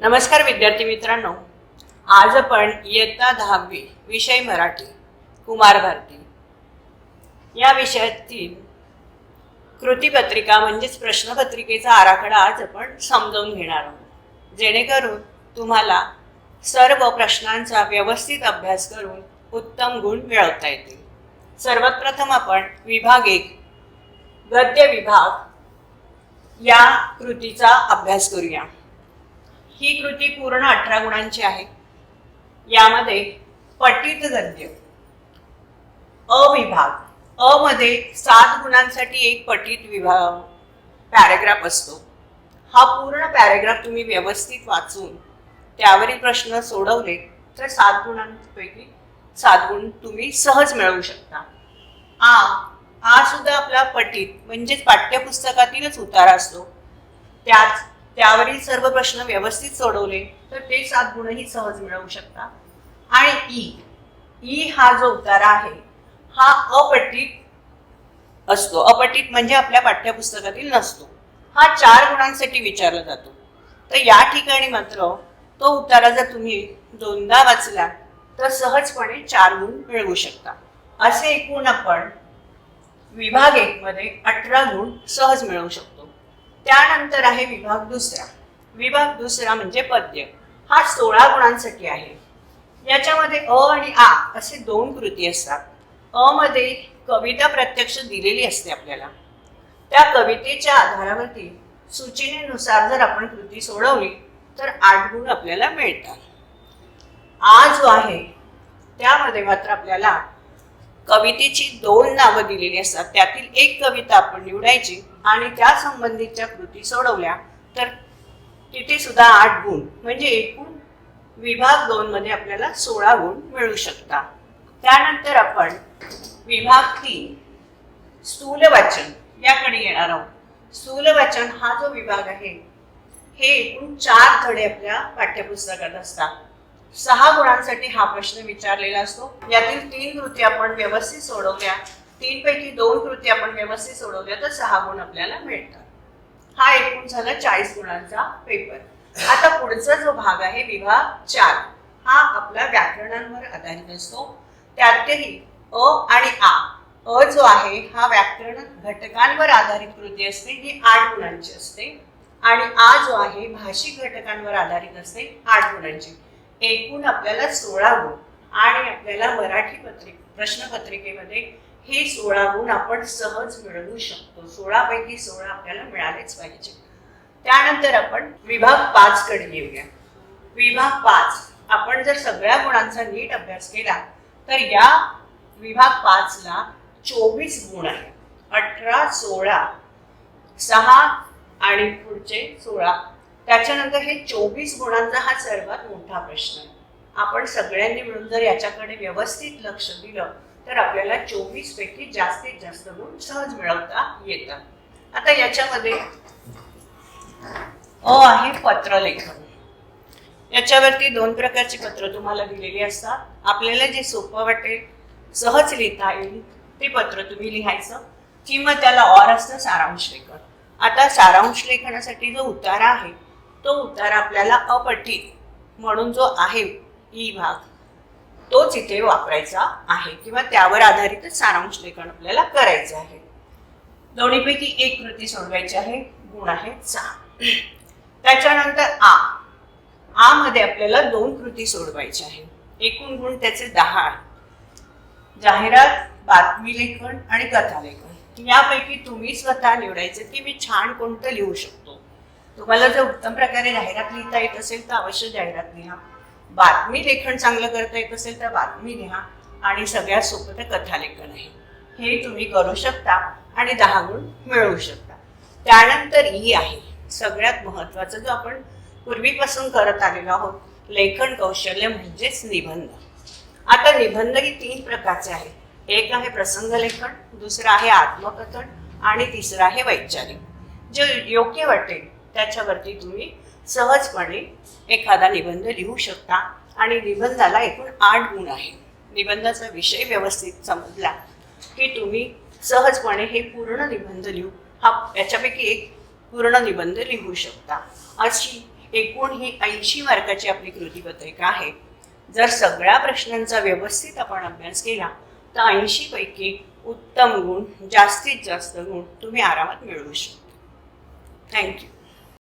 नमस्कार विद्यार्थी मित्रांनो, आज आपण इयत्ता 10वी विषय मराठी कुमार भारती या विषयातील कृतीपत्रिका म्हणजेच प्रश्नपत्रिकेचा आराखडा आज आपण समजावून घेणार आहोत, जेणेकरून तुम्हाला सर्व प्रश्नांचा व्यवस्थित अभ्यास करून उत्तम गुण मिळवता येतील। सर्वात प्रथम आपण विभाग 1 गद्य विभाग या कृतीचा अभ्यास करूया। ही कृती पूर्ण 18 गुणांची आहे। यामध्ये पठित गद्य अ विभाग, अ मध्ये 7 गुणांसाठी एक पठित विभाग पॅराग्राफ असतो। हा पूर्ण पॅराग्राफ तुम्ही व्यवस्थित वाचून त्यावरील प्रश्न सोडवले तर 7 गुणांपैकी 7 गुण तुम्ही सहज मिळवू शकता। आ सुद्धा आपला पठित म्हणजेच पाठ्यपुस्तकातीलच उतारा असतो। त्यावरील सर्व प्रश्न व्यवस्थित सोडवले तर ते 7 गुणही सहज मिळवू शकता। आणि ई हा जो उतारा आहे हा अपठित असतो। अपठित म्हणजे आपल्या पाठ्यपुस्तकातील नसतो। हा 4 गुणांसाठी विचारला जातो। तर या ठिकाणी मात्र तो उतारा जर तुम्ही 2दा वाचला तर सहजपणे 4 गुण मिळवू शकता। असे एकूण आपण विभाग 1 मध्ये 18 गुण सहज मिळवू शकतो। त्यानंतर आहे विभाग दुसरा। विभाग दुसरा म्हणजे पद्य, हा 16 गुणांसाठी आहे। याच्यामध्ये अ आणि आ असे 2 कृती असतात। अ मध्ये कविता प्रत्यक्ष दिलेली असते आपल्याला। त्या कवितेच्या आधारावरती सूचनेनुसार जर आपण कृती सोडवली तर 8 गुण आपल्याला मिळतात। आ जो आहे त्यामध्ये मात्र आपल्याला कवितेची 2 नावं दिलेली असतात। त्यातील एक कविता आपण निवडायची आणि त्या संबंधीच्या कृती सोडवल्या तर तिथे सुद्धा 8 गुण म्हणजे एकूण विभाग 2 मध्ये आपल्याला 16 गुण मिळू शकतात। त्यानंतर आपण विभाग 3 स्थूल वाचन याकडे येणार आहोत। स्थूल वाचन हा जो विभाग आहे हे एकूण 4 धडे आपल्या पाठ्यपुस्तकात असतात। 6 गुणांसाठी हा प्रश्न विचारलेला असतो। यातील 3 कृती आपण व्यवस्थित सोडवल्या, 3 पैकी 2 कृती आपण व्यवस्थित सोडवल्या तर 6 गुण आपल्याला मिळतात। हा एकूण झाला 40 गुणांचा पेपर। आता पुढचा जो भाग आहे विभाग 4 हा आपला व्याकरणांवर आधारित असतो। त्यातही अ आणि आ, अ जो आहे हा व्याकरण घटकांवर आधारित कृती असते, ही 8 गुणांची असते। आणि आ जो आहे भाषिक घटकांवर आधारित असते, 8 गुणांची। एकूण आपल्याला 16 गुण आणि आपल्याला मराठी प्रश्नपत्रिकेमध्ये हे 16 गुण आपण सहज मिळवू शकतो। 16 पैकी 16 आपल्याला मिळालेच पाहिजे। त्यानंतर आपण विभाग 5 कडे येऊया। विभाग 5 आपण जर सगळ्या गुणांचा नीट अभ्यास केला तर या विभाग 5 ला 24 गुण आहेत। 18, 16, 6 आणि पुढचे 16, त्याच्यानंतर हे 24 गुणांचा हा सर्वात मोठा प्रश्न आहे। आपण सगळ्यांनी मिळून जर याच्याकडे व्यवस्थित लक्ष दिलं तर आपल्याला 24 पैकी जास्तीत जास्त गुण सहज मिळवता येतात। आता याच्यामध्ये अ आहे पत्रलेखन। याच्यावरती 2 प्रकारची पत्र तुम्हाला दिलेली असतात। आपल्याला जे सोपं वाटेल, सहज लिहिता येईल ते पत्र तुम्ही लिहायचं किंवा त्याला और असतं सारांश लेखन। आता सारांश लेखनासाठी जो उतारा आहे तो उतारा आपल्याला अपठित म्हणून जो आहे ई भाग तोच इथे वापरायचा आहे किंवा त्यावर आधारितच सारांश लेखन आपल्याला करायचं आहे। दोन्हीपैकी एक कृती सोडवायची आहे, गुण आहे 6। त्याच्यानंतर आ मध्ये आपल्याला 2 कृती सोडवायच्या आहे, एकूण गुण त्याचे 10 आहेत। जाहिरात, बातमी लेखन आणि कथा लेखन यापैकी तुम्ही स्वतः निवडायचं की मी छान कोणतं लिहू शकतो। तुम्हाला जर उत्तम प्रकारे जाहिरात लिहिता येत असेल तर अवश्य जाहिरात लिहा, बातमी लेखन चांगलं करता येत असेल तर बातमी लिहा आणि सगळ्यात सोपं तर कथा लेखन आहे, हे तुम्ही करू शकता आणि 10 गुण मिळवू शकता। त्यानंतर ई आहे सगळ्यात महत्त्वाचं, जो आपण पूर्वीपासून करत आलेलो आहोत, लेखन कौशल्य म्हणजेच निबंध। आता निबंध ही 3 प्रकारचे आहे। एक आहे प्रसंग लेखन, दुसरा आहे आत्मकथन आणि तिसरा आहे वैचारिक। जे योग्य वाटेल त्याच्यावरती तुम्ही सहजपणे एखादा निबंध लिहू शकता आणि निबंधाला एकूण 8 गुण आहे। निबंधाचा विषय व्यवस्थित समजला की तुम्ही सहजपणे हे पूर्ण निबंध लिहू, याच्यापैकी एक पूर्ण निबंध लिहू शकता। अशी एकूण ही 80 मार्काची आपली कृतीपत्रिका आहे. जर सगळ्या प्रश्नांचा व्यवस्थित आपण अभ्यास केला तर 80 पैकी उत्तम गुण, जास्तीत जास्त गुण तुम्ही आरामात मिळवू शकता. थँक्यू.